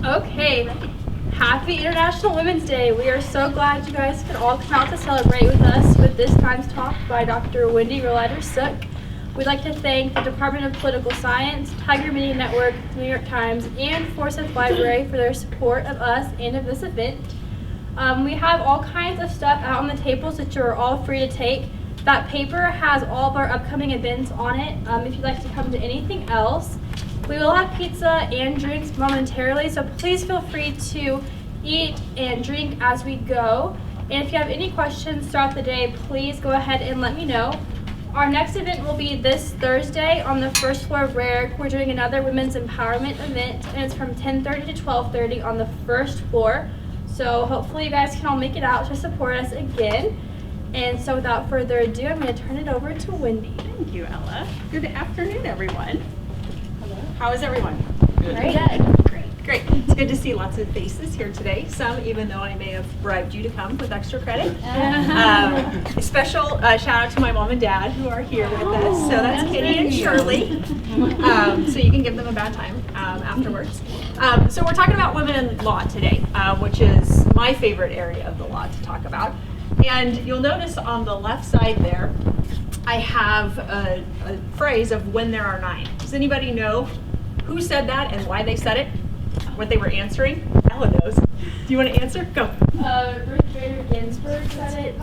Okay, happy International Women's Day. We are so glad you guys could all come out to celebrate with us with this time's talk by Dr. Wendy Rohleder-Sook. We'd like to thank the Department of Political Science, Tiger Media Network, the New York Times, and Forsyth Library for their support of us and of this event. We have all kinds of stuff out on the tables that you're all free to take. That paper has all of our upcoming events on it if you'd like to come to anything else. We will have pizza and drinks momentarily, so please feel free to eat and drink as we go. And if you have any questions throughout the day, please go ahead and let me know. Our next event will be this Thursday on the first floor of RAREC. We're doing another women's empowerment event, and it's from 10:30 to 12:30 on the first floor. So hopefully you guys can all make it out to support us again. And so without further ado, I'm going to turn it over to Wendy. Thank you, Ella. Good afternoon, everyone. Hello. How is everyone? Good. Great. It's good to see lots of faces here today. Some, even though I may have bribed you to come with extra credit. A special shout out to my mom and dad who are here with us. So that's Kitty and Shirley. So you can give them a bad time afterwards. So we're talking about women in law today, which is my favorite area of the law to talk about. And you'll notice on the left side there, I have a phrase of when there are 9. Does anybody know who said that and why they said it? What they were answering? Ella knows. Do you want to answer? Go. Ruth Bader Ginsburg said it.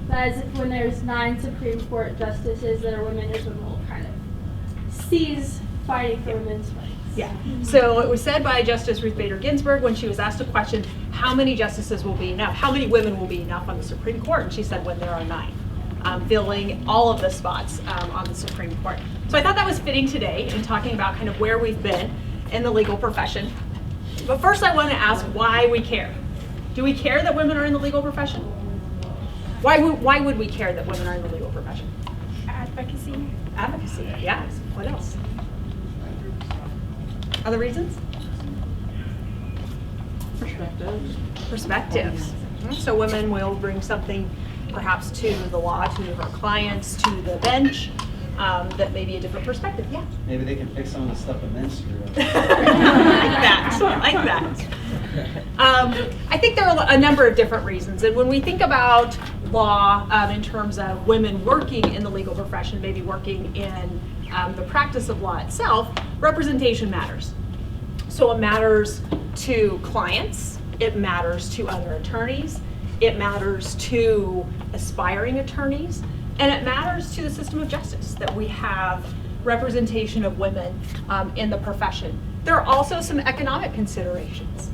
That is when there's 9 Supreme Court justices that are women, is when we'll kind of cease fighting for women's rights. Yeah. So it was said by Justice Ruth Bader Ginsburg when she was asked a question, how many justices will be enough? How many women will be enough on the Supreme Court? And she said when there are 9. Filling all of the spots on the Supreme Court. So I thought that was fitting today in talking about kind of where we've been in the legal profession. But first I want to ask why we care. Do we care that women are in the legal profession? Why would we care that women are in the legal profession? Advocacy. Advocacy, yeah. What else? Other reasons? Perspectives. So women will bring something perhaps to the law, to her clients, to the bench, that may be a different perspective. Yeah. Maybe they can fix some of the stuff that men screwed up. like that. I think there are a number of different reasons. And when we think about law in terms of women working in the legal profession, maybe working in the practice of law itself, representation matters. So it matters to clients, it matters to other attorneys, it matters to aspiring attorneys, and it matters to the system of justice that we have representation of women in the profession. There are also some economic considerations.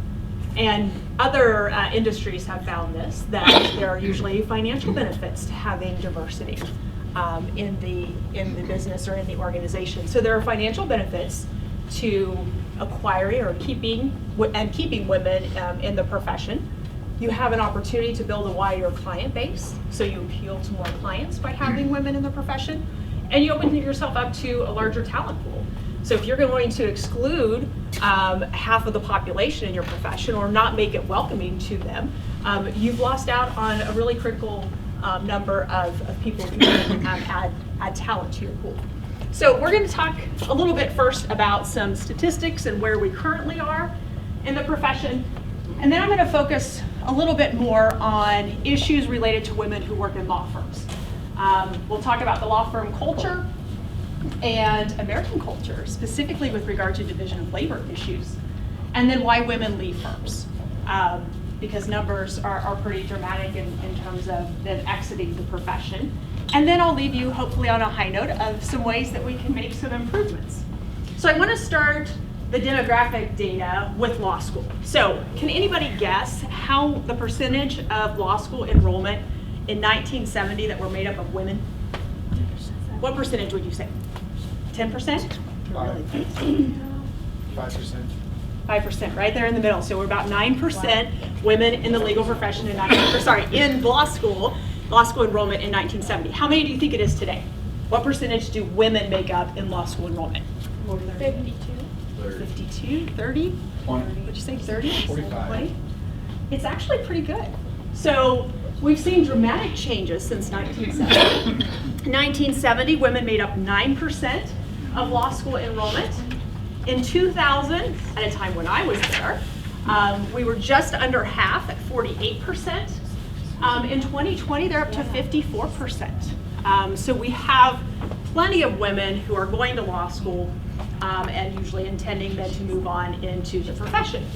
And other industries have found this, that there are usually financial benefits to having diversity in the business or in the organization. So there are financial benefits to acquiring or keeping women in the profession. You have an opportunity to build a wider client base, so you appeal to more clients by having women in the profession, and you open yourself up to a larger talent pool. So if you're going to exclude half of the population in your profession or not make it welcoming to them, you've lost out on a really critical number of people who can add talent to your pool. So we're going to talk a little bit first about some statistics and where we currently are in the profession. And then I'm going to focus a little bit more on issues related to women who work in law firms. We'll talk about the law firm culture and American culture, specifically with regard to division of labor issues, and then why women leave firms, because numbers are pretty dramatic in terms of them exiting the profession. And then I'll leave you hopefully on a high note of some ways that we can make some improvements. So I want to start the demographic data with law school. So can anybody guess how the percentage of law school enrollment in 1970 that were made up of women? What percentage would you say? 10%? 5%. 5%, right there in the middle. So we're about 9% women in the legal profession in law school enrollment in 1970. How many do you think it is today? What percentage do women make up in law school enrollment? 52. 52, 30? 20. Would you say 30? 45. 20? It's actually pretty good. So we've seen dramatic changes since 1970. In 1970, women made up 9% of law school enrollment. In 2000, at a time when I was there, we were just under half at 48%. In 2020, they're up to 54%. So we have plenty of women who are going to law school and usually intending then to move on into the profession.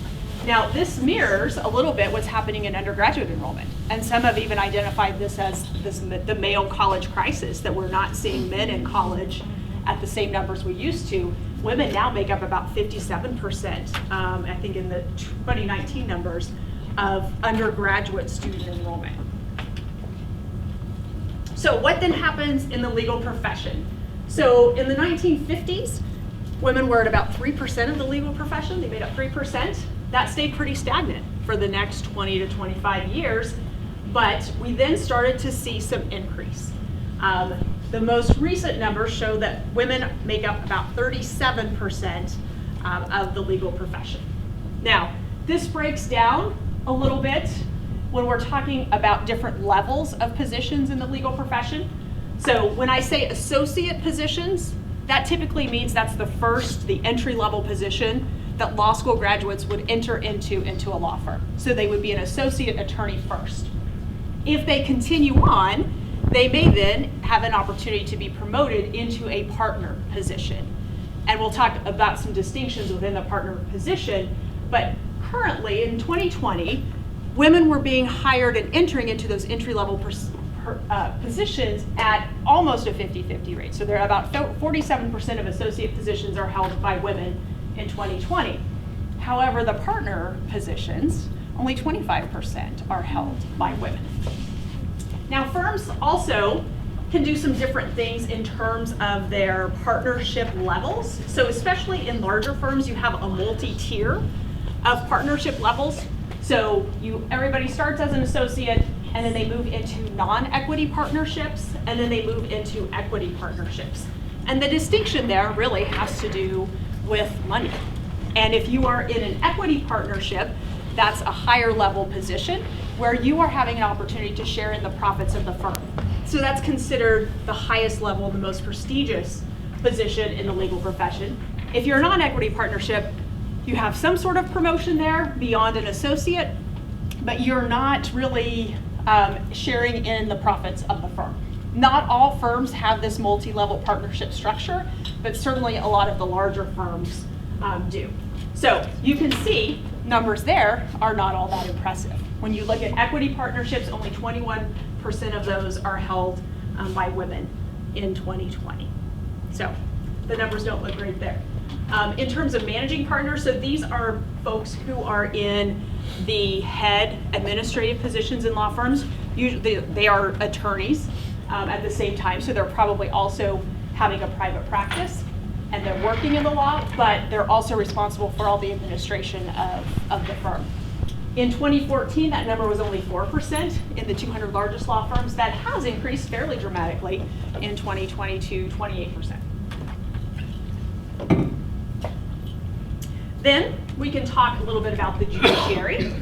Now, this mirrors a little bit what's happening in undergraduate enrollment. And some have even identified this as the male college crisis, that we're not seeing men in college at the same numbers we used to. Women now make up about 57%, I think in the 2019 numbers, of undergraduate student enrollment. So what then happens in the legal profession? So in the 1950s, women were at about 3% of the legal profession. They made up 3%. That stayed pretty stagnant for the next 20 to 25 years, but we then started to see some increase. The most recent numbers show that women make up about 37% of the legal profession. Now, this breaks down a little bit when we're talking about different levels of positions in the legal profession. So when I say associate positions, that typically means that's the entry-level position that law school graduates would enter into a law firm. So they would be an associate attorney first. If they continue on, they may then have an opportunity to be promoted into a partner position. And we'll talk about some distinctions within the partner position, but currently in 2020, women were being hired and entering into those entry-level positions at almost a 50-50 rate. So they're about 47% of associate positions are held by women in 2020. However, the partner positions, only 25% are held by women. Now, firms also can do some different things in terms of their partnership levels. So especially in larger firms, you have a multi-tier of partnership levels. So everybody starts as an associate, and then they move into non-equity partnerships, and then they move into equity partnerships. And the distinction there really has to do with money. And if you are in an equity partnership, that's a higher level position where you are having an opportunity to share in the profits of the firm. So that's considered the highest level, the most prestigious position in the legal profession. If you're a non-equity partnership, you have some sort of promotion there beyond an associate, but you're not really sharing in the profits of the firm. Not all firms have this multi-level partnership structure, but certainly a lot of the larger firms do. So you can see numbers there are not all that impressive. When you look at equity partnerships, only 21% of those are held by women in 2020. So the numbers don't look great there. In terms of managing partners, so these are folks who are in the head administrative positions in law firms. Usually they are attorneys at the same time, so they're probably also having a private practice and they're working in the law, but they're also responsible for all the administration of the firm. In 2014, that number was only 4% in the 200 largest law firms. That has increased fairly dramatically in 2020 to 28%. Then we can talk a little bit about the judiciary.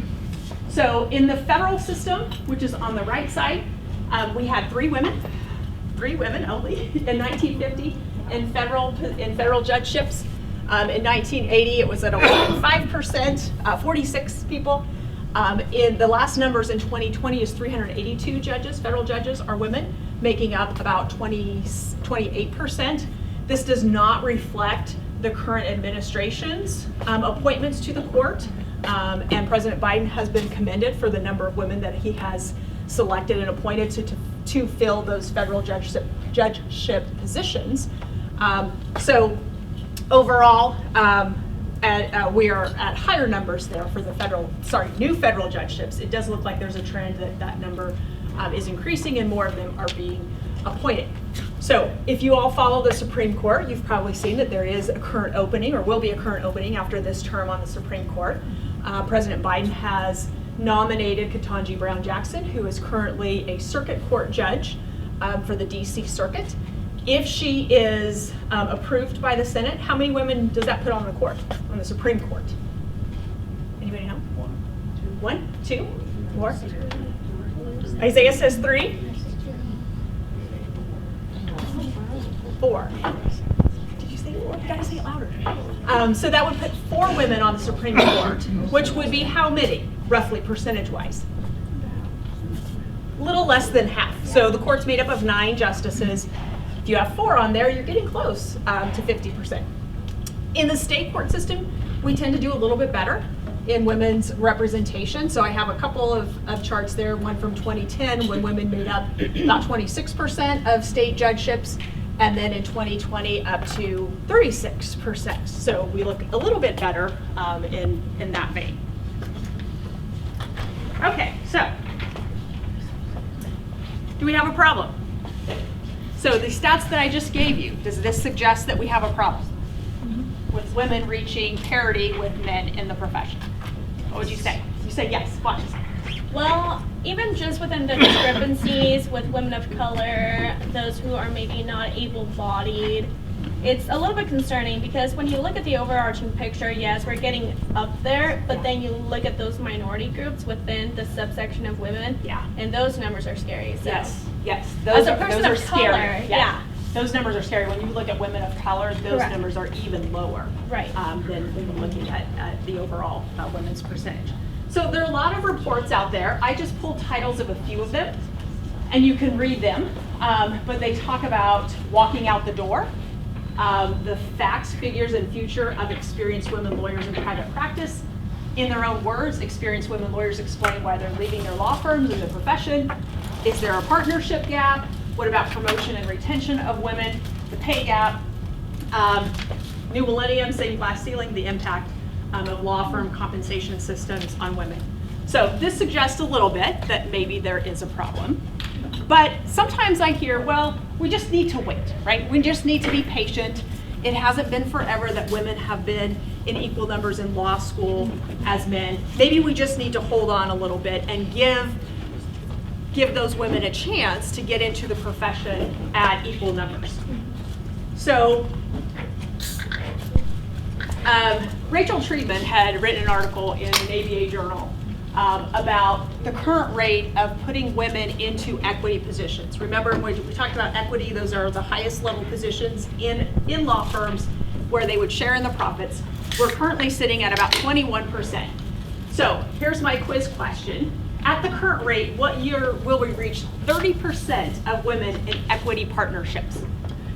So in the federal system, which is on the right side, we had three women only in 1950 in federal judgeships. In 1980, it was at about 5%, 46 people. In the last numbers in 2020 is 382 judges, federal judges are women, making up about 28%. This does not reflect the current administration's appointments to the court, and President Biden has been commended for the number of women that he has selected and appointed to fill those federal judgeship positions. So overall, we are at higher numbers there for the new federal judgeships. It does look like there's a trend that number is increasing and more of them are being appointed. So if you all follow the Supreme Court, you've probably seen that there is a current opening, or will be a current opening after this term on the Supreme Court. President Biden has nominated Ketanji Brown Jackson, who is currently a circuit court judge for the DC Circuit. If she is approved by the Senate, how many women does that put on the Supreme Court? Anybody know? One, two, more? Isaiah says 3. 4. Did you say You gotta say it louder. So that would put 4 women on the Supreme Court, which would be how many, roughly percentage-wise? Little less than half. So the court's made up of 9 justices. If you have 4 on there, you're getting close to 50%. In the state court system, we tend to do a little bit better in women's representation. So I have a couple of charts there, one from 2010 when women made up about 26% of state judgeships, and then in 2020 up to 36%. So we look a little bit better in that vein. Okay, so do we have a problem? So the stats that I just gave you, does this suggest that we have a problem with women reaching parity with men in the profession? What would you say? You say yes. Watch. Well, even just within the discrepancies with women of color, those who are maybe not able-bodied, it's a little bit concerning because when you look at the overarching picture, yes, we're getting up there, but then you look at those minority groups within the subsection of women, and those numbers are scary. So. Yes. As a person of scary. color, yeah. Those numbers are scary. When you look at women of color, those Correct. numbers are even lower than when looking at the overall women's percentage. So there are a lot of reports out there. I just pulled titles of a few of them, and you can read them. But they talk about walking out the door, the facts, figures, and future of experienced women lawyers in private practice. In their own words, experienced women lawyers explain why they're leaving their law firms and their profession. Is there a partnership gap? What about promotion and retention of women? The pay gap. New Millennium, saying glass ceiling, the impact of law firm compensation systems on women. So this suggests a little bit that maybe there is a problem. But sometimes I hear, well, we just need to wait, right? We just need to be patient. It hasn't been forever that women have been in equal numbers in law school as men. Maybe we just need to hold on a little bit and give those women a chance to get into the profession at equal numbers. So Rachel Treatman had written an article in an ABA journal about the current rate of putting women into equity positions. Remember, when we talked about equity, those are the highest level positions in law firms where they would share in the profits. We're currently sitting at about 21%. So here's my quiz question. At the current rate, what year will we reach 30% of women in equity partnerships?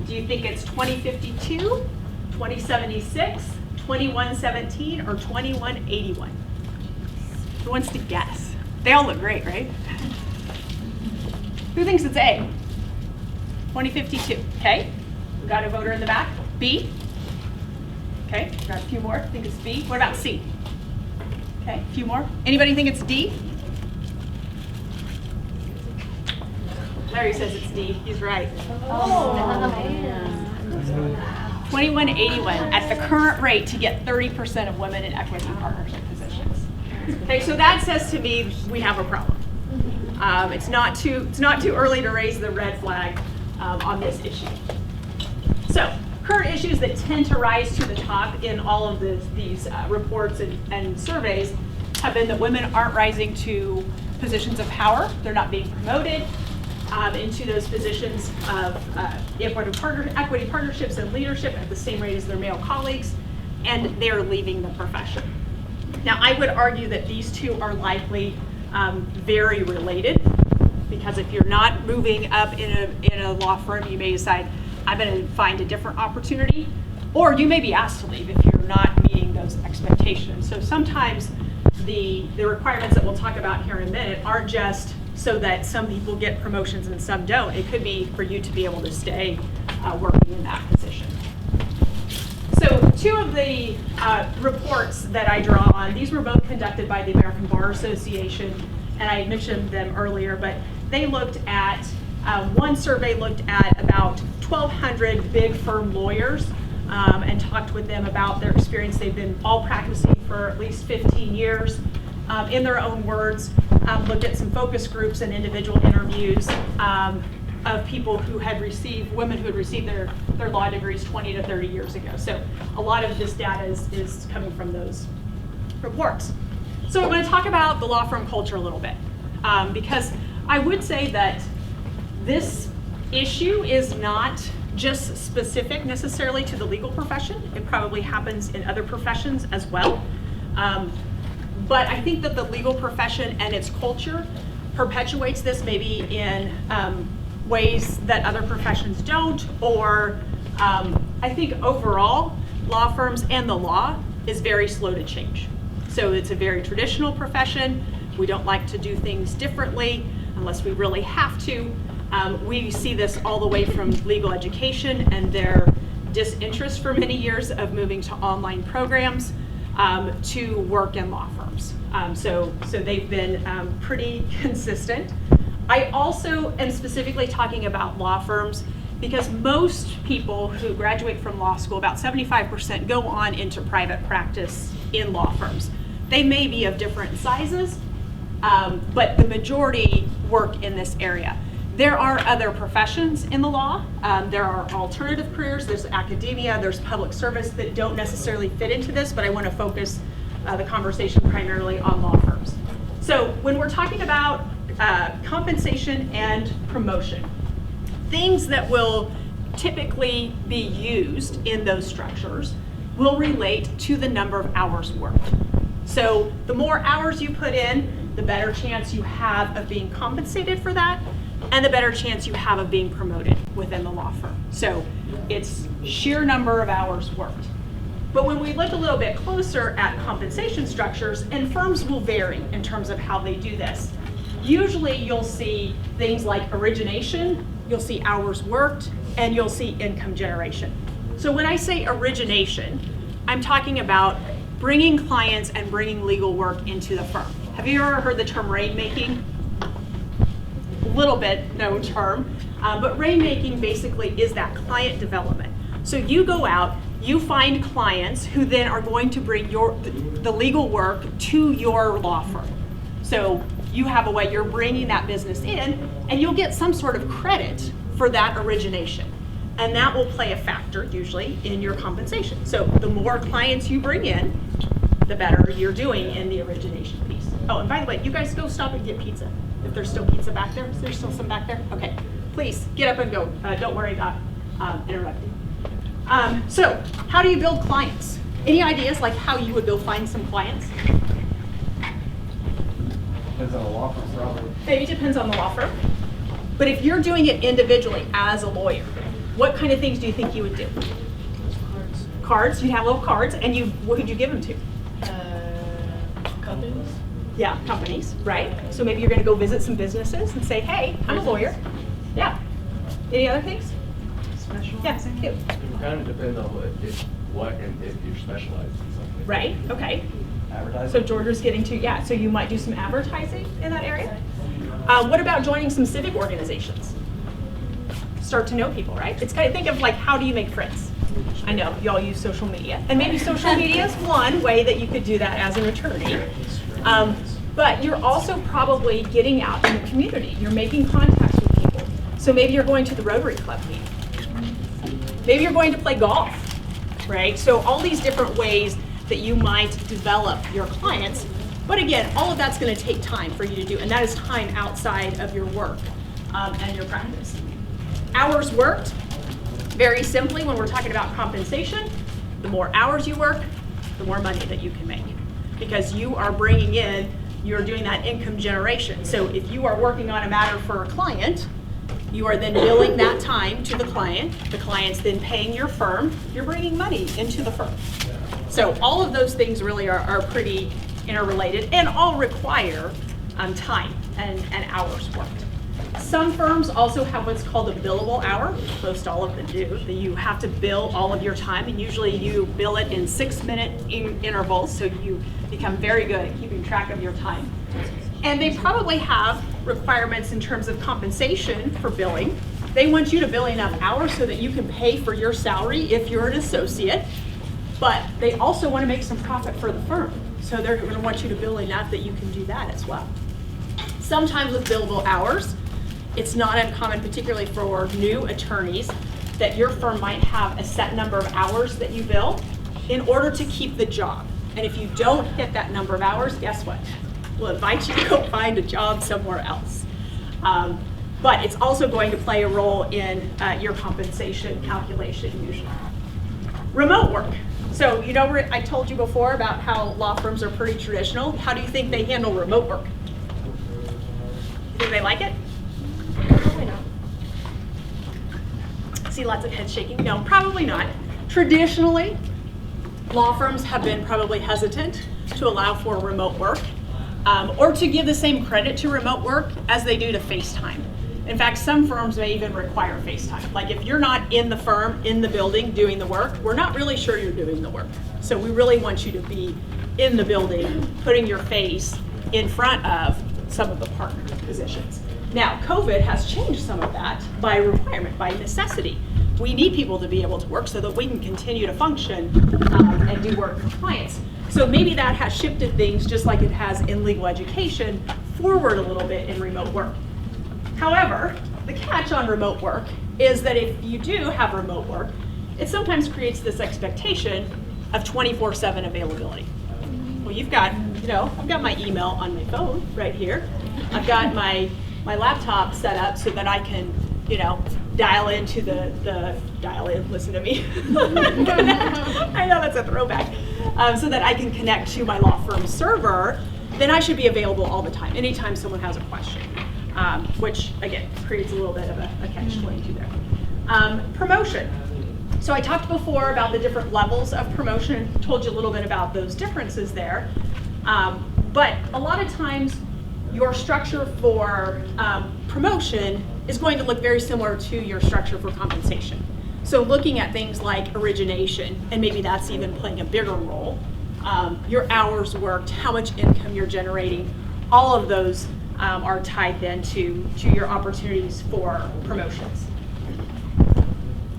Do you think it's 2052, 2076, 2117, or 2181? Who wants to guess? They all look great, right? Who thinks it's A? 2052, okay. We got a voter in the back. B? Okay, got a few more. Think it's B. What about C? Okay, a few more. Anybody think it's D? Larry says it's D. He's right. Oh. 2181 at the current rate to get 30% of women in equity partnership positions. Okay, so that says to me we have a problem. It's not too early to raise the red flag on this issue. So current issues that tend to rise to the top in all of these reports and surveys have been that women aren't rising to positions of power. They're not being promoted into those positions of equity partnerships and leadership at the same rate as their male colleagues, and they're leaving the profession. Now, I would argue that these two are likely very related, because if you're not moving up in a law firm, you may decide, I'm going to find a different opportunity, or you may be asked to leave if you're not meeting those expectations. So sometimes the requirements that we'll talk about here in a minute aren't just so that some people get promotions and some don't. It could be for you to be able to stay working in that position. So two of the reports that I draw on, these were both conducted by the American Bar Association, and I mentioned them earlier, but they looked at, one survey looked at about 1,200 big firm lawyers and talked with them about their experience. They've been all practicing for at least 15 years. In their own words, looked at some focus groups and individual interviews of people who had received, women who had received their law degrees 20 to 30 years ago. So a lot of this data is coming from those reports. So I'm going to talk about the law firm culture a little bit, because I would say that this issue is not just specific necessarily to the legal profession. It probably happens in other professions as well. But I think that the legal profession and its culture perpetuates this maybe in ways that other professions don't, or I think overall, law firms and the law is very slow to change. So it's a very traditional profession. We don't like to do things differently unless we really have to. We see this all the way from legal education and their disinterest for many years of moving to online programs to work in law firms. So they've been pretty consistent. I also am specifically talking about law firms because most people who graduate from law school, about 75%, go on into private practice in law firms. They may be of different sizes, but the majority work in this area. There are other professions in the law. There are alternative careers, there's academia, there's public service that don't necessarily fit into this, but I want to focus the conversation primarily on law firms. So when we're talking about compensation and promotion, things that will typically be used in those structures will relate to the number of hours worked. So the more hours you put in, the better chance you have of being compensated for that, and the better chance you have of being promoted within the law firm. So it's sheer number of hours worked. But when we look a little bit closer at compensation structures, and firms will vary in terms of how they do this. Usually you'll see things like origination, you'll see hours worked, and you'll see income generation. So when I say origination, I'm talking about bringing clients and bringing legal work into the firm. Have you ever heard the term rainmaking? A little bit known term, but rainmaking basically is that client development. So you go out, you find clients who then are going to bring the legal work to your law firm. So you have a way you're bringing that business in, and you'll get some sort of credit for that origination. And that will play a factor usually in your compensation. So the more clients you bring in, the better you're doing in the origination piece. Oh, and by the way, you guys go stop and get pizza. If there's still pizza back there, is there still some back there? Okay, please get up and go. Don't worry about interrupting. So how do you build clients? Any ideas like how you would go find some clients? Depends on the law firm, probably. Maybe it depends on the law firm. But if you're doing it individually as a lawyer, what kind of things do you think you would do? Cards. Cards, you'd have little cards, and what would you give them to? Companies. Yeah, companies, right? So maybe you're gonna go visit some businesses and say, hey, I'm a lawyer. Yeah. Any other things? Yeah, cute. It would kind of depend on if you're specialized in something. Right, okay. Advertising. So Georgia's getting to, yeah, so you might do some advertising in that area. What about joining some civic organizations? Start to know people, right? It's kind of, think of like, how do you make friends? I know, y'all use social media. And maybe social media is one way that you could do that as an attorney. But you're also probably getting out in the community. You're making contacts with people. So maybe you're going to the Rotary Club meeting. Maybe you're going to play golf, right? So all these different ways that you might develop your clients. But again, all of that's going to take time for you to do, and that is time outside of your work and your practice. Hours worked, very simply, when we're talking about compensation, the more hours you work, the more money that you can make. Because you are bringing in, you're doing that income generation. So if you are working on a matter for a client, you are then billing that time to the client's then paying your firm, you're bringing money into the firm. So all of those things really are pretty interrelated and all require time and hours worked. Some firms also have what's called a billable hour. Most all of them do. You have to bill all of your time, and usually you bill it in 6-minute intervals, so you become very good at keeping track of your time. And they probably have requirements in terms of compensation for billing. They want you to bill enough hours so that you can pay for your salary if you're an associate, but they also want to make some profit for the firm. So they're going to want you to bill enough that you can do that as well. Sometimes with billable hours, it's not uncommon, particularly for new attorneys, that your firm might have a set number of hours that you bill in order to keep the job. And if you don't hit that number of hours, guess what? We'll invite you to go find a job somewhere else. but it's also going to play a role in your compensation calculation usually. Remote work. So, you know, I told you before about how law firms are pretty traditional. How do you think they handle remote work? You think they like it? Probably not. See lots of head shaking. No, probably not. Traditionally, law firms have been probably hesitant to allow for remote work or to give the same credit to remote work as they do to FaceTime. In fact, some firms may even require FaceTime. Like if you're not in the firm, in the building doing the work, we're not really sure you're doing the work. So we really want you to be in the building, putting your face in front of some of the partner positions. Now, COVID has changed some of that by requirement, by necessity. We need people to be able to work so that we can continue to function and do work for clients. So maybe that has shifted things just like it has in legal education forward a little bit in remote work. However, the catch on remote work is that if you do have remote work, it sometimes creates this expectation of 24/7 availability. Well, you've got, you know, I've got my email on my phone right here. I've got my laptop set up so that I can, you know, dial into dial in, listen to me. I know that's a throwback. So that I can connect to my law firm server, then I should be available all the time, anytime someone has a question. Which again creates a little bit of a catch-22 there. Promotion. So I talked before about the different levels of promotion, told you a little bit about those differences there. But a lot of times your structure for promotion is going to look very similar to your structure for compensation. So looking at things like origination, and maybe that's even playing a bigger role, your hours worked, how much income you're generating, all of those are tied then to your opportunities for promotions.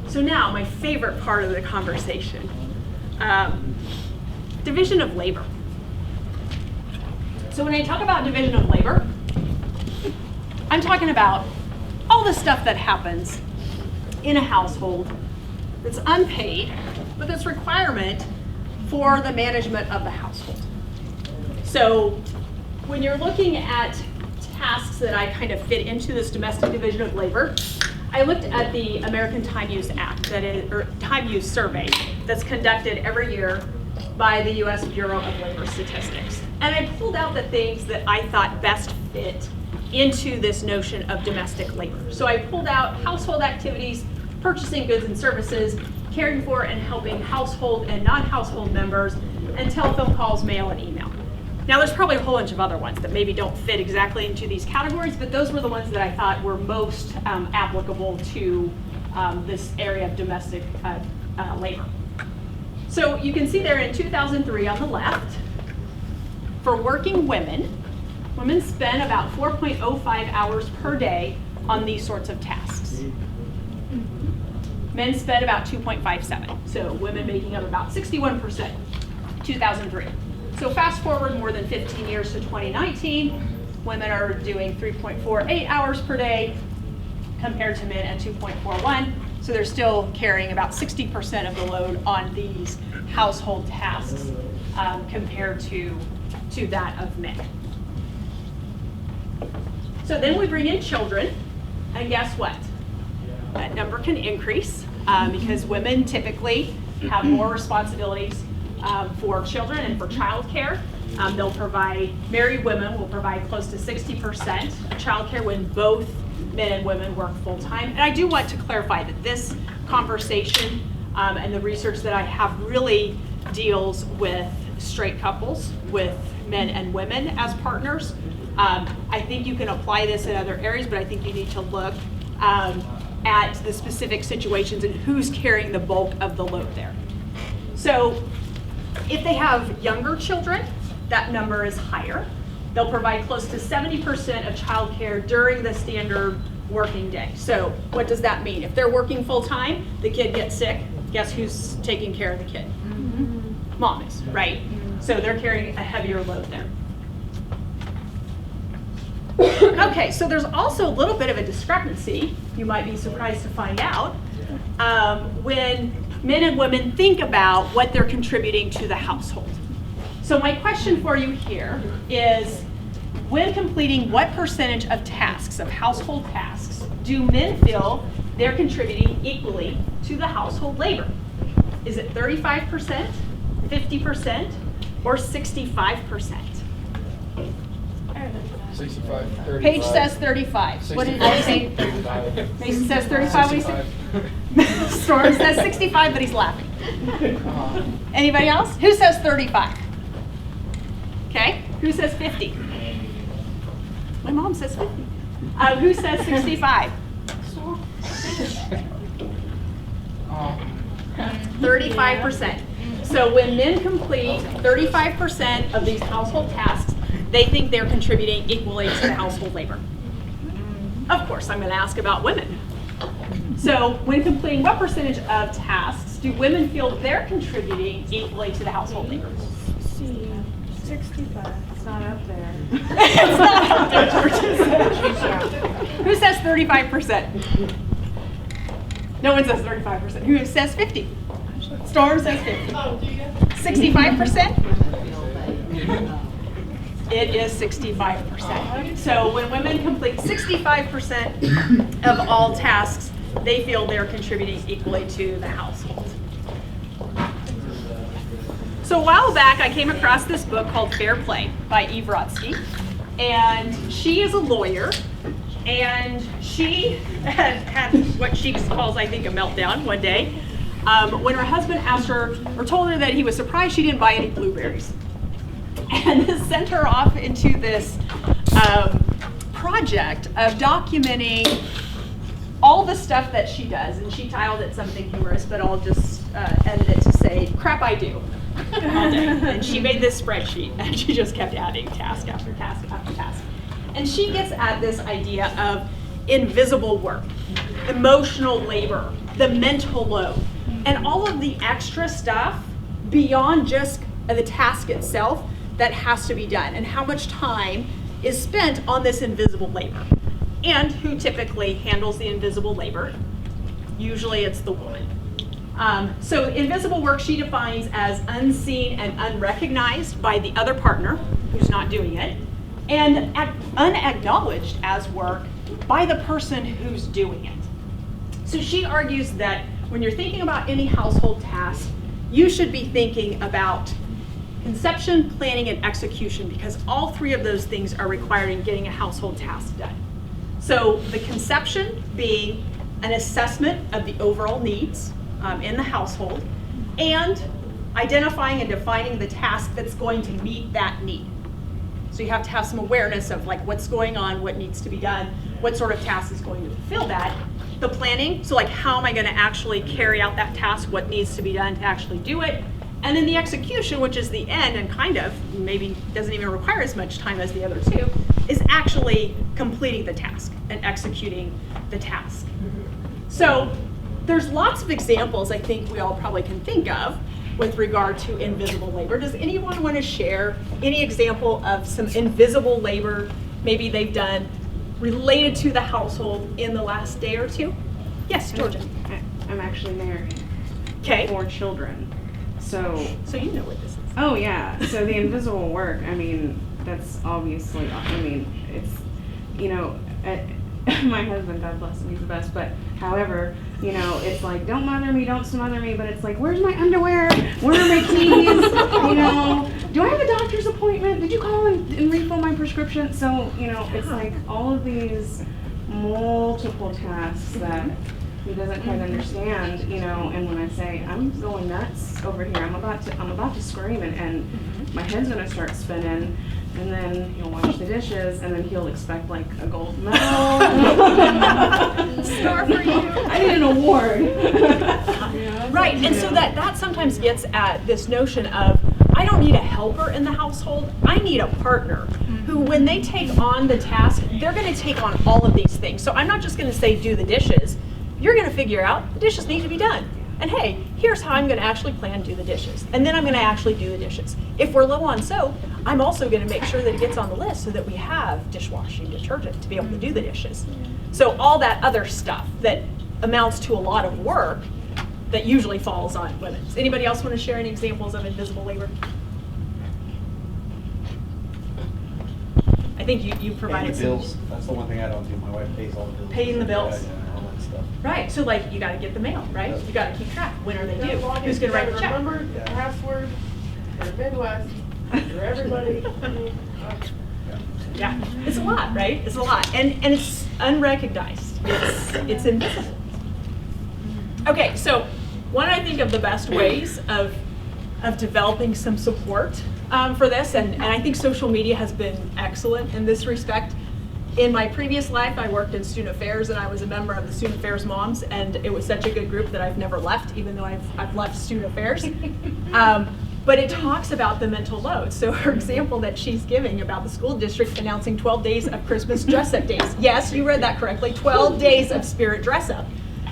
So now, my favorite part of the conversation, division of labor. So when I talk about division of labor, I'm talking about all the stuff that happens in a household that's unpaid, but that's requirement for the management of the household. So when you're looking at tasks that I kind of fit into this domestic division of labor, I looked at the American Time Use Act, or Time Use Survey, that's conducted every year by the U.S. Bureau of Labor Statistics. And I pulled out the things that I thought best fit into this notion of domestic labor. So I pulled out household activities, purchasing goods and services, caring for and helping household and non-household members, and telephone calls, mail, and email. Now there's probably a whole bunch of other ones that maybe don't fit exactly into these categories, but those were the ones that I thought were most applicable to this area of domestic labor. So you can see there in 2003 on the left, for working women spend about 4.05 hours per day on these sorts of tasks. Men spend about 2.57, so women making up about 61%, 2003. So fast forward more than 15 years to 2019, women are doing 3.48 hours per day compared to men at 2.41. So they're still carrying about 60% of the load on these household tasks compared to that of men. So then we bring in children, and guess what? That number can increase because women typically have more responsibilities for children and for childcare. They'll provide, married women will provide close to 60% of childcare when both men and women work full-time. And I do want to clarify that this conversation and the research that I have really deals with straight couples, with men and women as partners. I think you can apply this in other areas, but I think you need to look at the specific situations and who's carrying the bulk of the load there. So if they have younger children, that number is higher. They'll provide close to 70% of childcare during the standard working day. So what does that mean? If they're working full-time, the kid gets sick, guess who's taking care of the kid? Mm-hmm. Mom is, right? So they're carrying a heavier load there. Okay, so there's also a little bit of a discrepancy, you might be surprised to find out, when men and women think about what they're contributing to the household. So my question for you here is, when completing what percentage of tasks, of household tasks, do men feel they're contributing equally to the household labor? Is it 35%, 50%, or 65%? 65, 35. Page says 35. What did I say? 35. Mason says 35, what do you say? Storm says 65, but he's laughing. Anybody else? Who says 35? Okay, who says 50? My mom says 50. Who says 65? 35%. So when men complete 35% of these household tasks, they think they're contributing equally to the household labor. Of course, I'm going to ask about women. So when completing what percentage of tasks do women feel they're contributing equally to the household labor? 65. It's not up there. It's not up there, Georgia. Who says 35%? No one says 35%. Who says 50? Storm says 50. 65%? It is 65%. So when women complete 65% of all tasks, they feel they're contributing equally to the household. So a while back, I came across this book called Fair Play by Eve Rodsky, and she is a lawyer, and she had what she calls, I think, a meltdown one day when her husband asked her, or told her that he was surprised she didn't buy any blueberries. And this sent her off into this project of documenting all the stuff that she does, and she titled it something humorous, but I'll just edit it to say, crap I do. All day. And she made this spreadsheet, and she just kept adding task after task after task. And she gets at this idea of invisible work, emotional labor, the mental load, and all of the extra stuff beyond just the task itself that has to be done, and how much time is spent on this invisible labor. And who typically handles the invisible labor? Usually it's the woman. So invisible work she defines as unseen and unrecognized by the other partner who's not doing it, and unacknowledged as work by the person who's doing it. So she argues that when you're thinking about any household task, you should be thinking about conception, planning, and execution, because all three of those things are required in getting a household task done. So the conception being an assessment of the overall needs in the household, and identifying and defining the task that's going to meet that need. So you have to have some awareness of like what's going on, what needs to be done, what sort of task is going to fulfill that. The planning, so like how am I going to actually carry out that task, what needs to be done to actually do it. And then the execution, which is the end and kind of maybe doesn't even require as much time as the other two, is actually completing the task and executing the task. So there's lots of examples I think we all probably can think of with regard to invisible labor. Does anyone want to share any example of some invisible labor maybe they've done related to the household in the last day or two? Yes, Georgia. I'm actually married. Okay. 4 children. So you know what this is. Oh yeah, so the invisible work, I mean, that's obviously, I mean, it's, you know, my husband, God bless him, he's the best, but however, you know, it's like, don't mother me, don't smother me, but it's like, where's my underwear? Where are my keys? You know, do I have a doctor's appointment? Did you call and refill my prescription? So, you know, it's like all of these multiple tasks that he doesn't quite understand, you know, and when I say I'm going nuts over here, I'm about to scream, and my head's gonna start spinning, and then he'll wash the dishes, and then he'll expect like a gold medal. Star for you. I need an award. Right, and so that sometimes gets at this notion of, I don't need a helper in the household, I need a partner who, when they take on the task, they're gonna take on all of these things. So I'm not just gonna say do the dishes, you're gonna figure out the dishes need to be done. And hey, here's how I'm gonna actually plan to do the dishes. And then I'm gonna actually do the dishes. If we're low on soap, I'm also gonna make sure that it gets on the list so that we have dishwashing detergent to be able to do the dishes. So all that other stuff that amounts to a lot of work that usually falls on women. Does anybody else want to share any examples of invisible labor? I think you Paying provided the some. bills, that's the one thing I don't do. My wife pays all the bills. Paying the bills. Yeah, all that stuff. Right, so like you got to get the mail, right? You got to keep track. When are they due? Who's going to write the check? Remember the password for Midwest, for everybody. Yeah, it's a lot, right? It's a lot, and it's unrecognized. It's invisible. Okay, so one I think of the best ways of developing some support for this, and I think social media has been excellent in this respect. In my previous life, I worked in student affairs, and I was a member of the Student Affairs Moms, and it was such a good group that I've never left, even though I've left student affairs. But it talks about the mental load. So her example that she's giving about the school district announcing 12 days of Christmas dress-up days. Yes, you read that correctly, 12 days of spirit dress-up.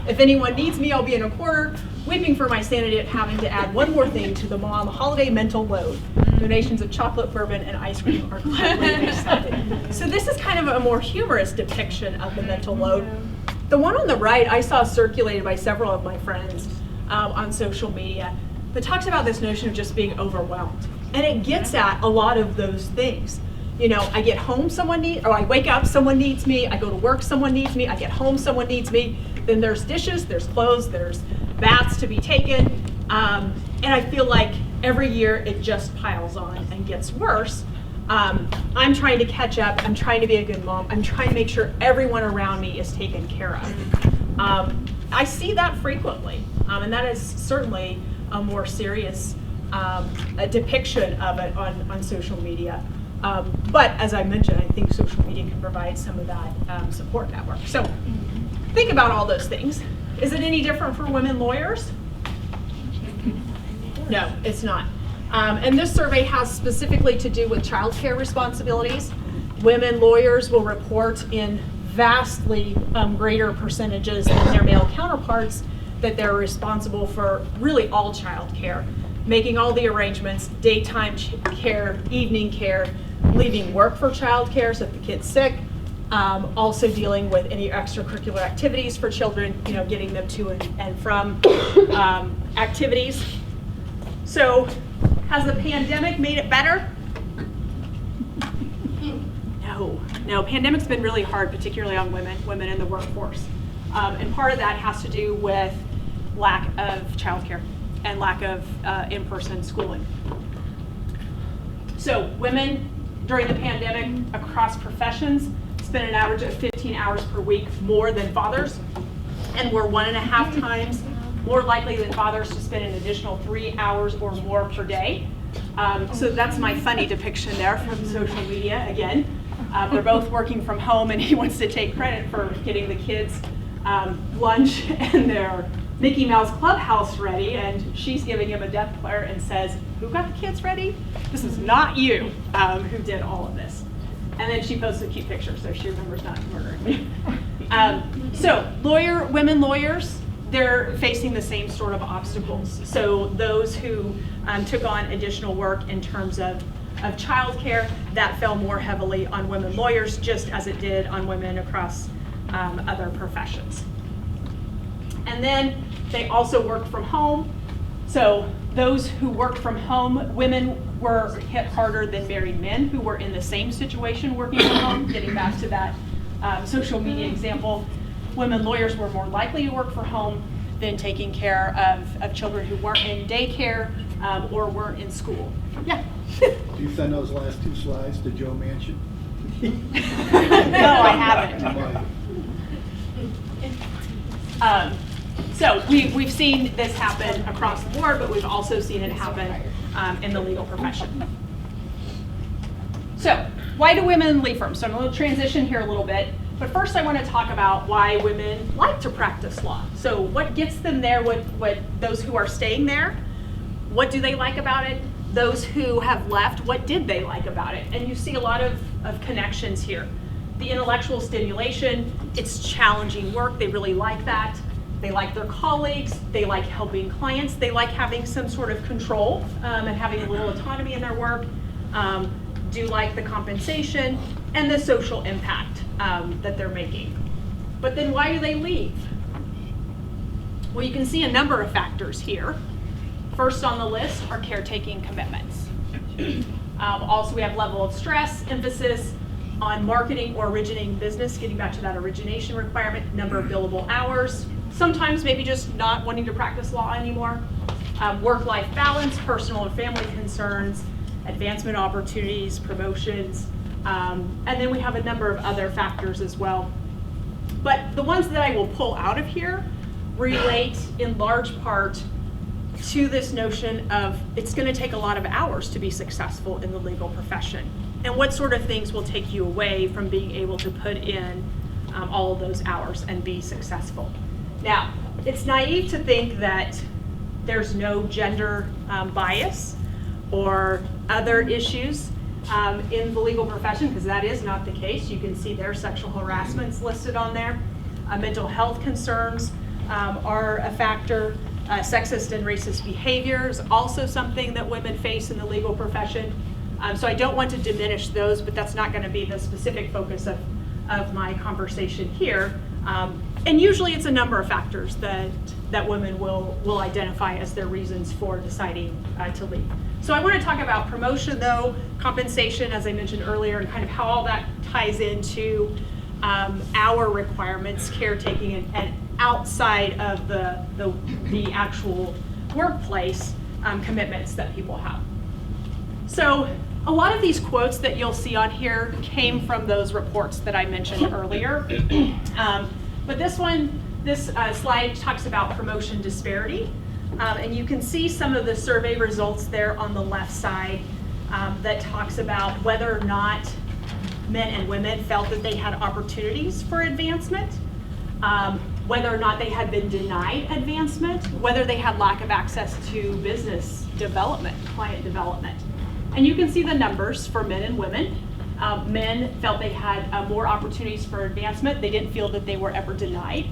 If anyone needs me, I'll be in a corner, weeping for my sanity at having to add one more thing to the mom holiday mental load. Donations of chocolate, bourbon, and ice cream are gladly accepted. So this is kind of a more humorous depiction of the mental load. The one on the right I saw circulated by several of my friends on social media that talks about this notion of just being overwhelmed. And it gets at a lot of those things. You know, I get home, I wake up, someone needs me, I go to work, someone needs me, I get home, someone needs me, then there's dishes, there's clothes, there's baths to be taken, and I feel like every year it just piles on and gets worse. I'm trying to catch up, I'm trying to be a good mom, I'm trying to make sure everyone around me is taken care of. I see that frequently, and that is certainly a more serious a depiction of it on social media. But as I mentioned, I think social media can provide some of that support network. So think about all those things. Is it any different for women lawyers? No, it's not. And this survey has specifically to do with childcare responsibilities. Women lawyers will report in vastly greater percentages than their male counterparts that they're responsible for really all child care, making all the arrangements, daytime care, evening care, leaving work for child care so if the kid's sick, also dealing with any extracurricular activities for children, you know, getting them to and from activities. So has the pandemic made it better? No, pandemic's been really hard, particularly on women in the workforce. And part of that has to do with lack of childcare and lack of in-person schooling. So women during the pandemic across professions spent an average of 15 hours per week more than fathers, and were 1.5 times more likely than fathers to spend an additional 3 hours or more per day. So that's my funny depiction there from social media again. They're both working from home, and he wants to take credit for getting the kids lunch and their Mickey Mouse Clubhouse ready, and she's giving him a death glare and says, "Who got the kids ready? This is not you who did all of this." And then she posts a cute picture, so she remembers not murdering me. So women lawyers, they're facing the same sort of obstacles. So those who took on additional work in terms of childcare, that fell more heavily on women lawyers, just as it did on women across other professions. And then they also worked from home. So those who worked from home, women were hit harder than married men who were in the same situation working from home. Getting back to that social media example, women lawyers were more likely to work from home than taking care of children who weren't in daycare or weren't in school. Yeah. Do you send those last 2 slides to Joe Manchin? No, I haven't. So we've seen this happen across the board, but we've also seen it happen in the legal profession. So why do women leave firms? So I'm going to transition here a little bit, but first I want to talk about why women like to practice law. So what gets them there, what those who are staying there, what do they like about it? Those who have left, what did they like about it? And you see a lot of connections here. The intellectual stimulation, it's challenging work, they really like that. They like their colleagues, they like helping clients, they like having some sort of control and having a little autonomy in their work, do like the compensation and the social impact that they're making. But then why do they leave? Well, you can see a number of factors here. First on the list are caretaking commitments. Also, we have level of stress, emphasis, On marketing or originating business, getting back to that origination requirement, number of billable hours, sometimes maybe just not wanting to practice law anymore, work-life balance, personal and family concerns, advancement opportunities, promotions, and then we have a number of other factors as well. But the ones that I will pull out of here relate in large part to this notion of it's going to take a lot of hours to be successful in the legal profession. And what sort of things will take you away from being able to put in all of those hours and be successful. Now, it's naive to think that there's no gender bias or other issues in the legal profession, because that is not the case. You can see their sexual harassment's listed on there. Mental health concerns are a factor. Sexist and racist behavior is also something that women face in the legal profession. So I don't want to diminish those, but that's not going to be the specific focus of my conversation here. And usually it's a number of factors that women will identify as their reasons for deciding to leave. So I want to talk about promotion though, compensation, as I mentioned earlier, and kind of how all that ties into our requirements, caretaking, and outside of the actual workplace commitments that people have. So a lot of these quotes that you'll see on here came from those reports that I mentioned earlier. But this slide talks about promotion disparity. And you can see some of the survey results there on the left side that talks about whether or not men and women felt that they had opportunities for advancement, whether or not they had been denied advancement, whether they had lack of access to business development, client development. And you can see the numbers for men and women. Men felt they had more opportunities for advancement. They didn't feel that they were ever denied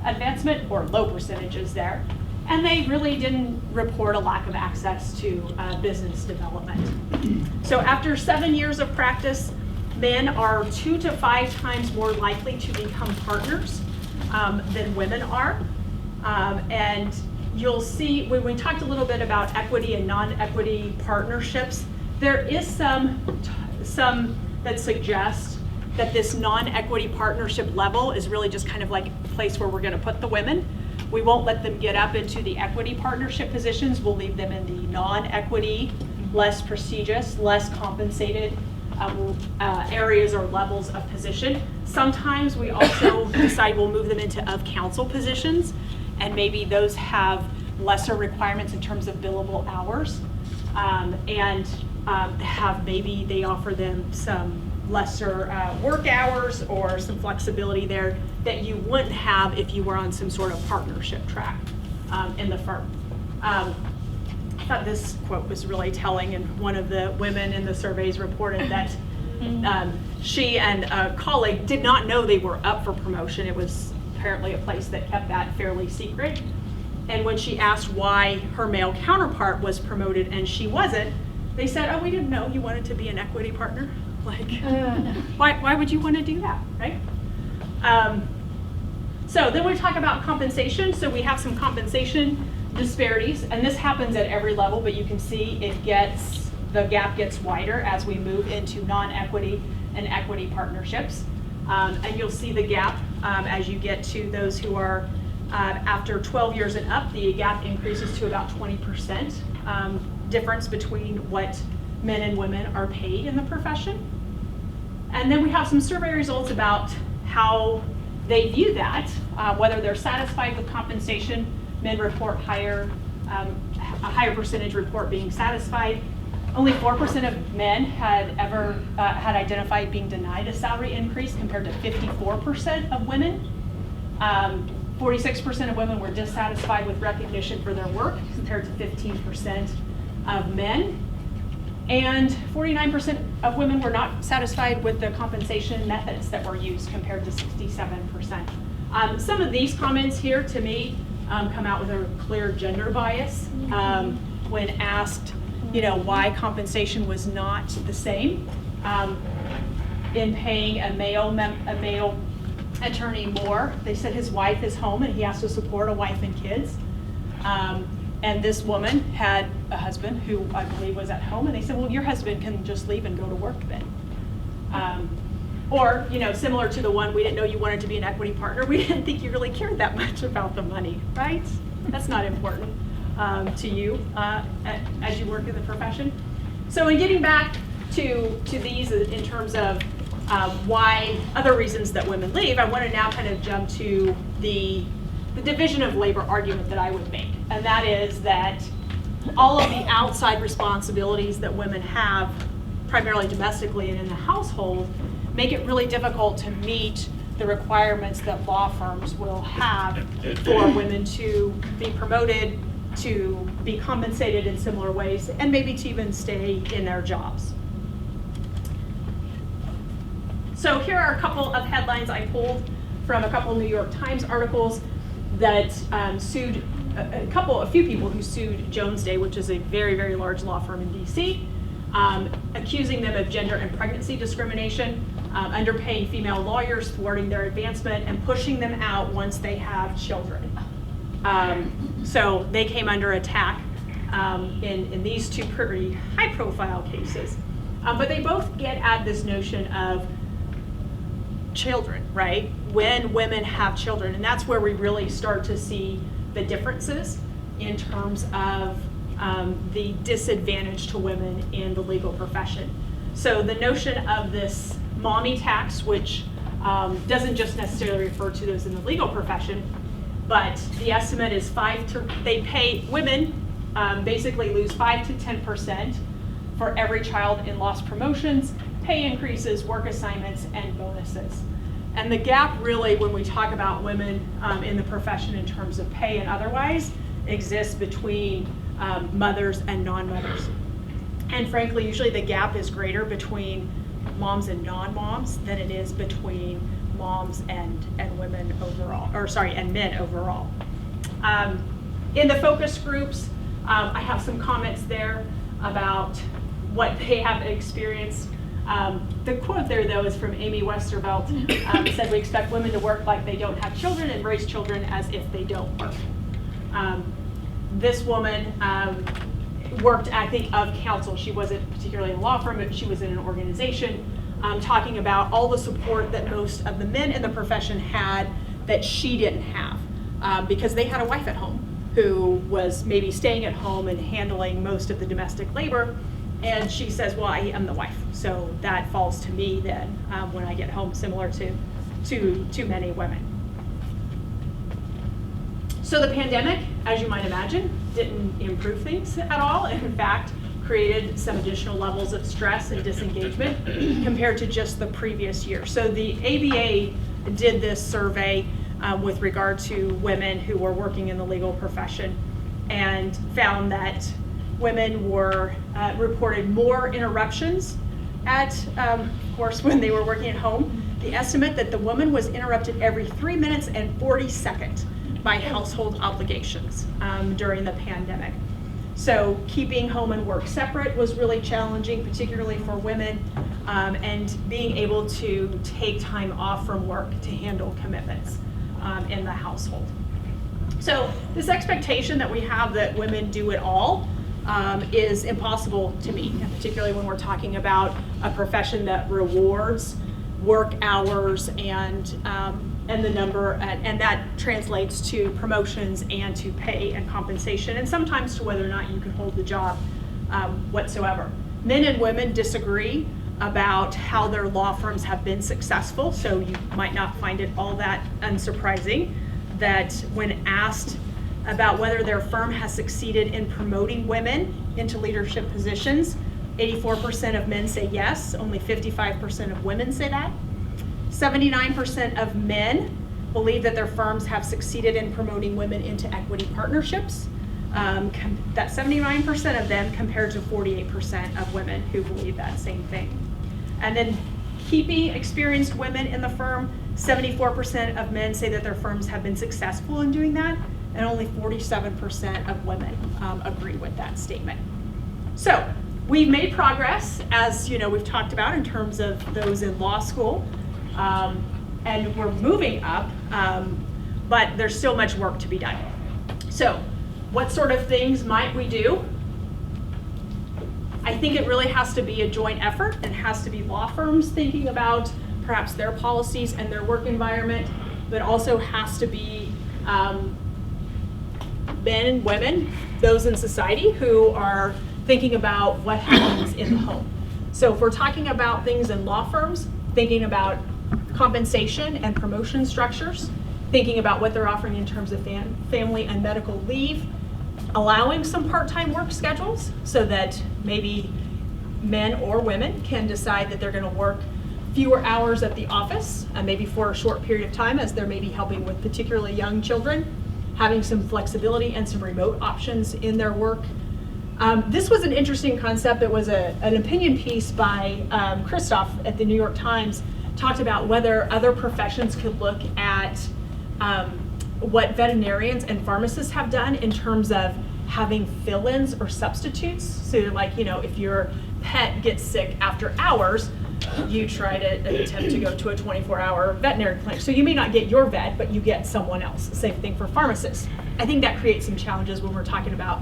advancement, or low percentages there. And they really didn't report a lack of access to business development. So after 7 years of practice, men are 2 to 5 times more likely to become partners than women are. And you'll see, when we talked a little bit about equity and non-equity partnerships, there is some that suggest that this non-equity partnership level is really just kind of like a place where we're going to put the women. We won't let them get up into the equity partnership positions. We'll leave them in the non-equity, less prestigious, less compensated areas or levels of position. Sometimes we also decide we'll move them into of counsel positions, and maybe those have lesser requirements in terms of billable hours, and have maybe they offer them some lesser work hours or some flexibility there that you wouldn't have if you were on some sort of partnership track in the firm. I thought this quote was really telling, and one of the women in the surveys reported that she and a colleague did not know they were up for promotion. It was apparently a place that kept that fairly secret. And when she asked why her male counterpart was promoted and she wasn't, they said, "Oh, we didn't know you wanted to be an equity partner." Like, why would you want to do that, right? So then we talk about compensation. So we have some compensation disparities, and this happens at every level, but you can see the gap gets wider as we move into non-equity and equity partnerships. And you'll see the gap as you get to those who are after 12 years and up, the gap increases to about 20% difference between what men and women are paid in the profession. And then we have some survey results about how they view that, whether they're satisfied with compensation. Men report a higher percentage report being satisfied. Only 4% of men had ever had identified being denied a salary increase, compared to 54% of women. 46% of women were dissatisfied with recognition for their work, compared to 15% of men. And 49% of women were not satisfied with the compensation methods that were used, compared to 67%. Some of these comments here, to me, come out with a clear gender bias. When asked, why compensation was not the same in paying a male attorney more, they said his wife is home and he has to support a wife and kids. And this woman had a husband who I believe was at home, and they said, well, your husband can just leave and go to work then. Or, similar to the one, we didn't know you wanted to be an equity partner. We didn't think you really cared that much about the money, right? That's not important to you as you work in the profession. So in getting back to these in terms of why other reasons that women leave, I want to now kind of jump to the division of labor argument that I would make. And that is that all of the outside responsibilities that women have, primarily domestically and in the household, make it really difficult to meet the requirements that law firms will have for women to be promoted, to be compensated in similar ways, and maybe to even stay in their jobs. So here are a couple of headlines I pulled from a couple New York Times articles that sued a few people who sued Jones Day, which is a very, very large law firm in DC, accusing them of gender and pregnancy discrimination, underpaying female lawyers, thwarting their advancement, and pushing them out once they have children. So they came under attack in these two pretty high-profile cases. But they both get at this notion of children, right? When women have children, and that's where we really start to see the differences in terms of the disadvantage to women in the legal profession. So the notion of this mommy tax, which doesn't just necessarily refer to those in the legal profession, but the estimate is women basically lose 5 to 10% for every child in lost promotions, pay increases, work assignments, and bonuses. And the gap really, when we talk about women in the profession in terms of pay and otherwise, exists between mothers and non-mothers. And frankly, usually the gap is greater between moms and non-moms than it is between moms and women overall, and men overall. In the focus groups, I have some comments there about what they have experienced. The quote there, though, is from Amy Westervelt. It said, "We expect women to work like they don't have children and raise children as if they don't work." This woman worked, I think, of counsel. She wasn't particularly in a law firm, but she was in an organization talking about all the support that most of the men in the profession had that she didn't have because they had a wife at home who was maybe staying at home and handling most of the domestic labor. And she says, well, I am the wife, so that falls to me then when I get home, similar to many women. So the pandemic, as you might imagine, didn't improve things at all. In fact, created some additional levels of stress and disengagement compared to just the previous year. So the ABA did this survey with regard to women who were working in the legal profession and found that women were reported more interruptions of course, when they were working at home. The estimate that the woman was interrupted every 3 minutes and 40 seconds by household obligations during the pandemic. So keeping home and work separate was really challenging, particularly for women, and being able to take time off from work to handle commitments in the household. So this expectation that we have that women do it all is impossible to meet, and particularly when we're talking about a profession that rewards work hours and the number, and that translates to promotions and to pay and compensation, and sometimes to whether or not you can hold the job whatsoever. Men and women disagree about how their law firms have been successful, so you might not find it all that unsurprising that when asked about whether their firm has succeeded in promoting women into leadership positions, 84% of men say yes, only 55% of women say that. 79% of men believe that their firms have succeeded in promoting women into equity partnerships. That 79% of them compared to 48% of women who believe that same thing. And then keeping experienced women in the firm, 74% of men say that their firms have been successful in doing that, and only 47% of women agree with that statement. So we've made progress, as we've talked about, in terms of those in law school, and we're moving up, but there's still much work to be done. So what sort of things might we do? I think it really has to be a joint effort, and has to be law firms thinking about perhaps their policies and their work environment, but also has to be men and women, those in society who are thinking about what happens in the home. So if we're talking about things in law firms, thinking about compensation and promotion structures, thinking about what they're offering in terms of family and medical leave, allowing some part-time work schedules so that maybe men or women can decide that they're going to work fewer hours at the office, and maybe for a short period of time as they're maybe helping with particularly young children, having some flexibility and some remote options in their work. This was an interesting concept. It was an opinion piece by Christoph at the New York Times, talked about whether other professions could look at what veterinarians and pharmacists have done in terms of having fill-ins or substitutes. So like, you know, if your pet gets sick after hours, you try to attempt to go to a 24-hour veterinary clinic. So you may not get your vet, but you get someone else. Same thing for pharmacists. I think that creates some challenges when we're talking about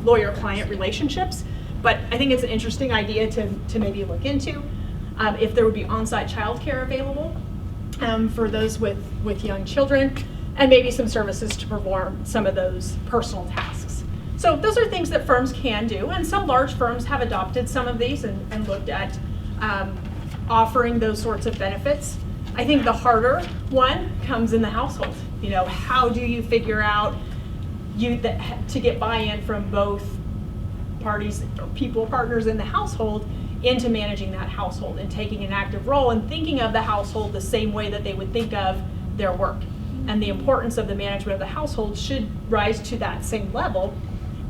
lawyer-client relationships, but I think it's an interesting idea to maybe look into. If there would be on-site childcare available for those with young children, and maybe some services to perform some of those personal tasks. So those are things that firms can do, and some large firms have adopted some of these and looked at offering those sorts of benefits. I think the harder one comes in the household. You know, how do you figure out to get buy-in from both parties or partners in the household into managing that household and taking an active role and thinking of the household the same way that they would think of their work. And the importance of the management of the household should rise to that same level.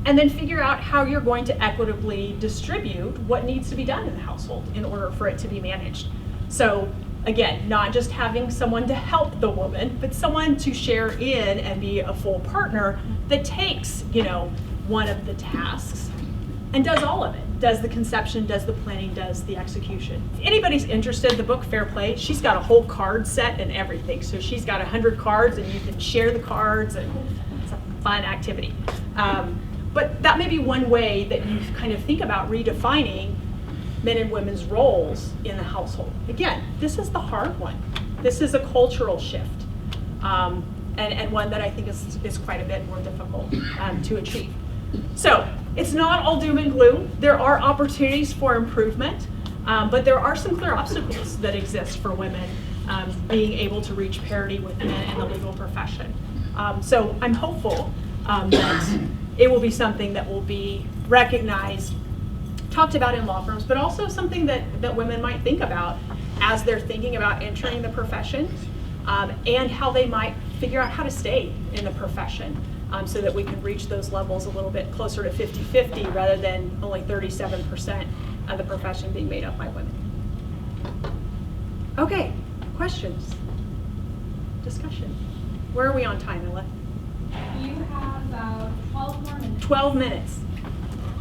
And then figure out how you're going to equitably distribute what needs to be done in the household in order for it to be managed. So again, not just having someone to help the woman, but someone to share in and be a full partner that takes, you know, one of the tasks and does all of it. Does the conception, does the planning, does the execution. If anybody's interested, the book Fair Play, she's got a whole card set and everything. So she's got 100 cards and you can share the cards, and it's a fun activity. But that may be one way that you kind of think about redefining men and women's roles in the household. Again, this is the hard one. This is a cultural shift, and one that I think is quite a bit more difficult to achieve. So it's not all doom and gloom. There are opportunities for improvement, but there are some clear obstacles that exist for women being able to reach parity with men in the legal profession. So I'm hopeful that it will be something that will be recognized, talked about in law firms, but also something that women might think about as they're thinking about entering the profession, and how they might figure out how to stay in the profession, so that we can reach those levels a little bit closer to 50-50 rather than only 37% of the profession being made up by women. Okay, questions? Discussion? Where are we on time, Ella? You have about 12 more minutes. 12 minutes.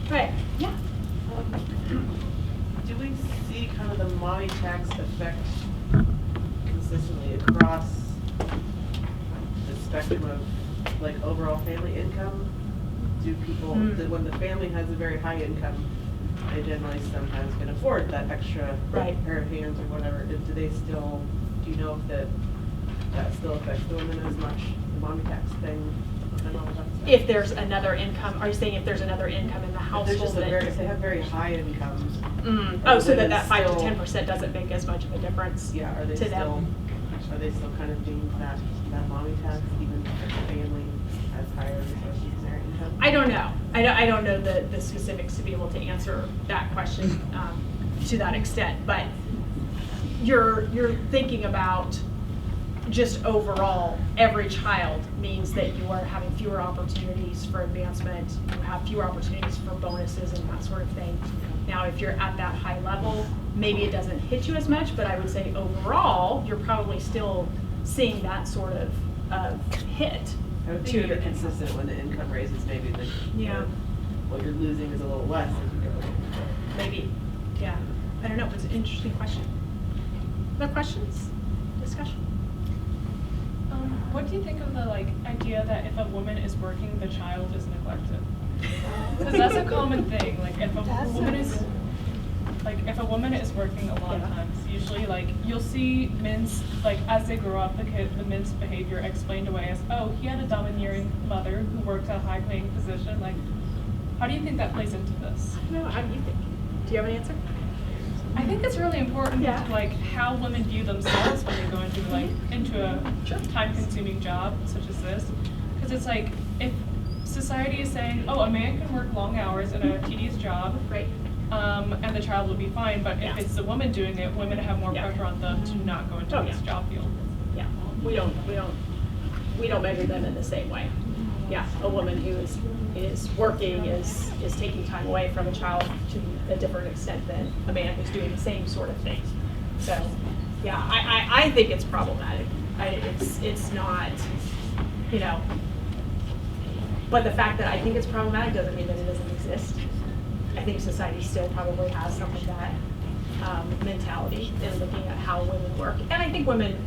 Right, yeah. Do we see kind of the mommy tax effect consistently across the spectrum of like overall family income? Do people, when the family has a very high income, they generally sometimes can afford that extra pair of hands or whatever. Do they still, do you know if that still affects the women as much, the mommy tax thing? And all of that stuff? If there's another income, are you saying if there's another income in the household? If they have very high incomes. Oh, so that 5 to 10% doesn't make as much of a difference. Yeah, are they to still them. Are they still kind of being that mommy tax even if the family has higher resources in their income? I don't know. I don't know the specifics to be able to answer that question to that extent. But you're thinking about just overall, every child means that you are having fewer opportunities for advancement, you have fewer opportunities for bonuses and that sort of thing. Now, if you're at that high level, maybe it doesn't hit you as much, but I would say overall, you're probably still seeing that sort of hit. I would to think your it's consistent when the income raises, maybe what you're losing is a little less as you go. Maybe, yeah. I don't know, it's an interesting question. No questions? Discussion? What do you think of the idea that if a woman is working, the child is neglected? Because that's a common thing. Like if a woman is, like if a woman is working a lot of times, usually like you'll see men's, like as they grow up, the men's behavior explained away as, oh, he had a domineering mother who worked a high paying position. Like, how do you think that plays into this? No, how do you think? Do you have an answer? I think it's really important to like how women view themselves when they go into a time-consuming job such as this, because it's like if society is saying, oh, a man can work long hours in a tedious job, Right. And the child will be fine, but if it's the woman doing it, women have more Yeah. pressure on them to not go into this job field. Yeah, we don't measure them in the same way. Yeah, a woman who is working is taking time away from a child to a different extent than a man who's doing the same sort of thing. So, yeah, I think it's problematic. It's not, you know, but the fact that I think it's problematic doesn't mean that it doesn't exist. I think society still probably has some of that mentality in looking at how women work. And I think women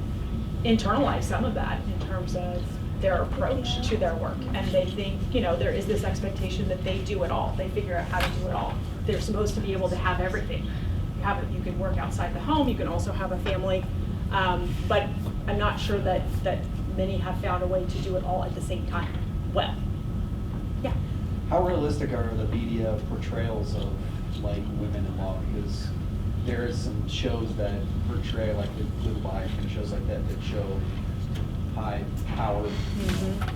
internalize some of that in terms of their approach to their work. And they think, you know, there is this expectation that they do it all. They figure out how to do it all. They're supposed to be able to have everything. You can work outside the home, you can also have a family. But I'm not sure that many have found a way to do it all at the same time. Well, yeah. How realistic are the media portrayals of like women in law? Because there is some shows that portray like the Billable Hour and shows like that show high-powered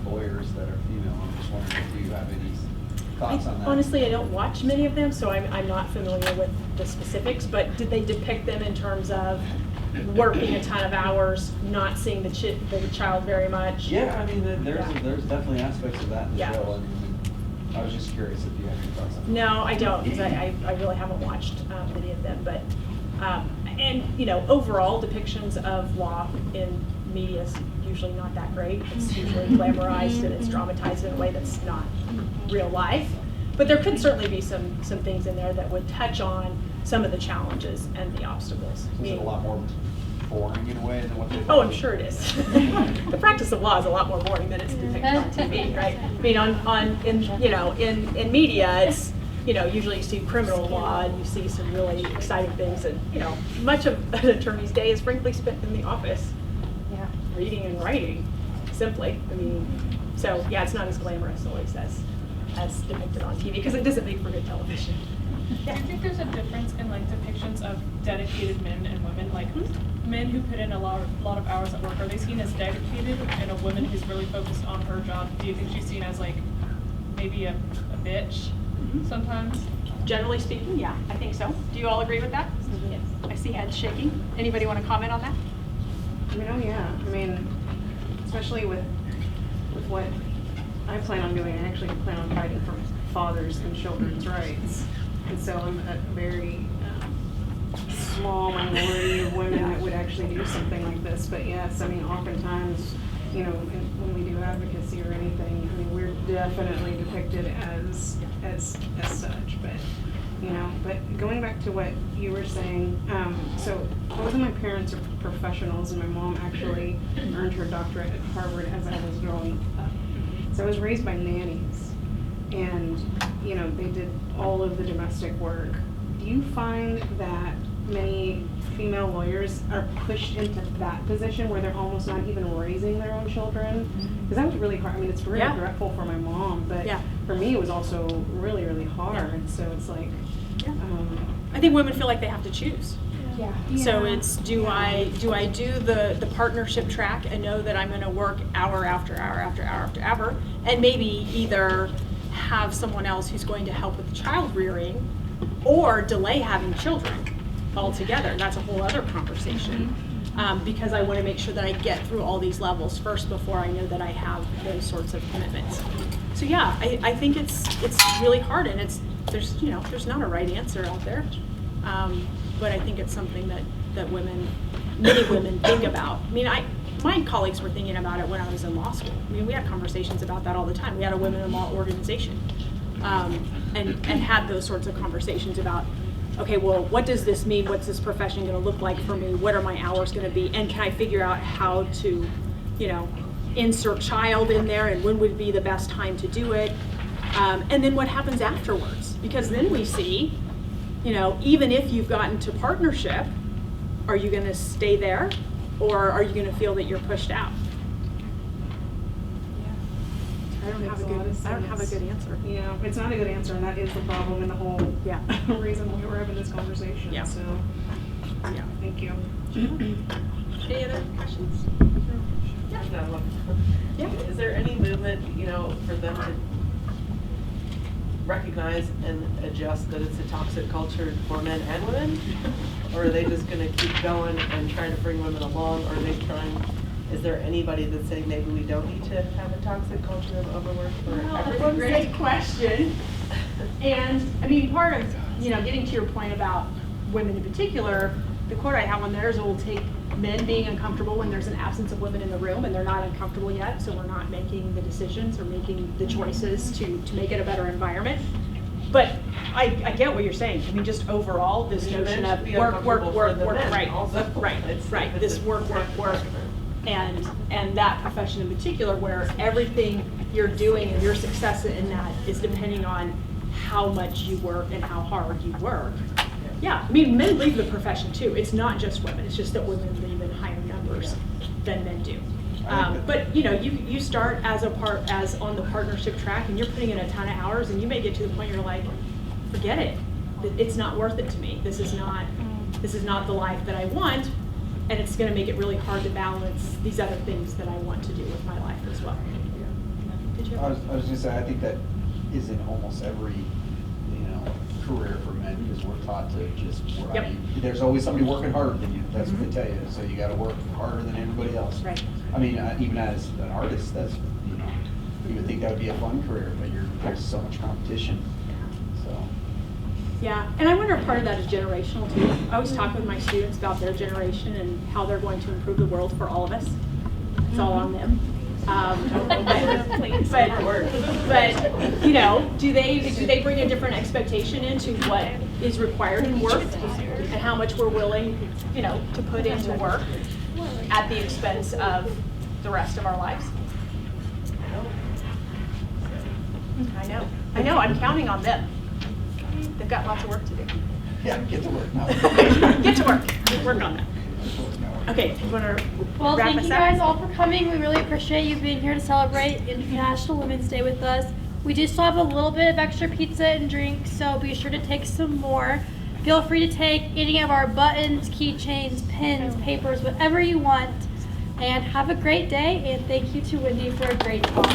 lawyers that are female. I'm just wondering if you have any thoughts on that. Honestly, I don't watch many of them, so I'm not familiar with the specifics. But did they depict them in terms of working a ton of hours, not seeing the child very much? Yeah, I mean, there's definitely aspects of that in the Yeah. show. And I was just curious if you had any thoughts on that. No, I don't, because I really haven't watched many of them. But and you know, overall depictions of law in media is usually not that great. It's usually glamorized and it's dramatized in a way that's not real life. But there could certainly be some things in there that would touch on some of the challenges and the obstacles. Is it a lot more boring in a way than what they Oh, I'm sure it is. The practice of law is a lot more boring than it's depicted on TV, right? I mean, in media, it's, you know, usually you see criminal law and you see some really exciting things, and you know, much of an attorney's day is frankly spent in the office, reading and writing, simply. I mean, so yeah, it's not as glamorous always as depicted on TV because it doesn't make for good television. Do you think there's a difference in like depictions of dedicated men and women? Like men who put in a lot of hours at work, are they seen as dedicated? And a woman who's really focused on her job, do you think she's seen as like maybe a bitch sometimes? Generally speaking, yeah, I think so. Do you all agree with that? Yes. I see heads shaking. Anybody want to comment on that? I mean, oh yeah. I mean, especially with what I plan on doing, I actually plan on fighting for fathers and children's rights. And so I'm a very small minority of women that would actually do something like this. But yes, I mean, oftentimes, you know, when we do advocacy or anything, I mean, we're definitely depicted as such. But you know, but going back to what you were saying, so both of my parents are professionals, and my mom actually earned her doctorate at Harvard as I was growing up. So I was raised by nannies, and you know, they did all of the domestic work. Do you find that many female lawyers are pushed into that position where they're almost not even raising their own children? Because that was really hard. I mean, it's really regretful for my mom, but for me, it was also really, really hard. So it's like, I think women feel like they have to choose. Yeah. So it's do I do the partnership track and know that I'm going to work hour after hour after hour after hour, and maybe either have someone else who's going to help with the child rearing, or delay having children altogether. That's a whole other conversation. Because I want to make sure that I get through all these levels first before I know that I have those sorts of commitments. So yeah, I think it's really hard, and there's not a right answer out there. But I think it's something that many women think about. I mean, my colleagues were thinking about it when I was in law school. I mean, we had conversations about that all the time. We had a women in law organization, and had those sorts of conversations about, okay, well, what does this mean? What's this profession going to look like for me? What are my hours going to be? And can I figure out how to, you know, insert child in there, and when would be the best time to do it? And then what happens afterwards? Because then we see You know, even if you've gotten to partnership, are you going to stay there, or are you going to feel that you're pushed out? I don't have a good answer. Yeah, it's not a good answer, and that is the problem in the whole reason we were having this conversation. Yeah. So, Yeah. thank you. Any other questions? I've got one. Yeah. Is there any movement, you know, for them to recognize and adjust that it's a toxic culture for men and women? Or are they just gonna keep going and trying to bring women along, or are they trying, is there anybody that's saying maybe we don't need to have a toxic culture of overwork for everyone? Great question. And I mean, part of, you know, getting to your point about women in particular, the quote I have on there is it will take men being uncomfortable when there's an absence of women in the room and they're not uncomfortable yet, so we're not making the decisions or making the choices to make it a better environment. But I get what you're saying. I mean, just overall, this The men notion should of be work, uncomfortable for the men right, also. right, this work, and that profession in particular, where everything you're doing and your success in that is depending on how much you work and how hard you work. Yeah, I mean, men leave the profession too. It's not just women. It's just that women leave in higher numbers than men do. But you know, you start as on the partnership track, and you're putting in a ton of hours, and you may get to the point you're like, forget it. It's not worth it to me. This is not the life that I want, and it's going to make it really hard to balance these other things that I want to do with my life as well. Did you? I was going to say, I think that is in almost every, you know, career for men, because we're taught to just work. Yep. I mean, there's always somebody working harder than you. That's what they tell you. So you got to work harder than everybody else. Right. I mean, even as an artist, that's, you know, you would think that would be a fun career, but there's so much competition. So. Yeah, and I wonder if part of that is generational too. I always talk with my students about their generation and how they're going to improve the world for all of us. It's all on them. But you know, do they bring a different expectation into what is required in work and how much we're willing, you know, to put into work at the expense of the rest of our lives? I know, I'm counting on them. They've got lots of work to do. Yeah, get to work now. Get to work, work on that. Okay, you want to Well, wrap thank us you up? guys all for coming. We really appreciate you being here to celebrate International Women's Day with us. We do still have a little bit of extra pizza and drink, so be sure to take some more. Feel free to take any of our buttons, keychains, pins, papers, whatever you want. And have a great day, and thank you to Wendy for a great talk.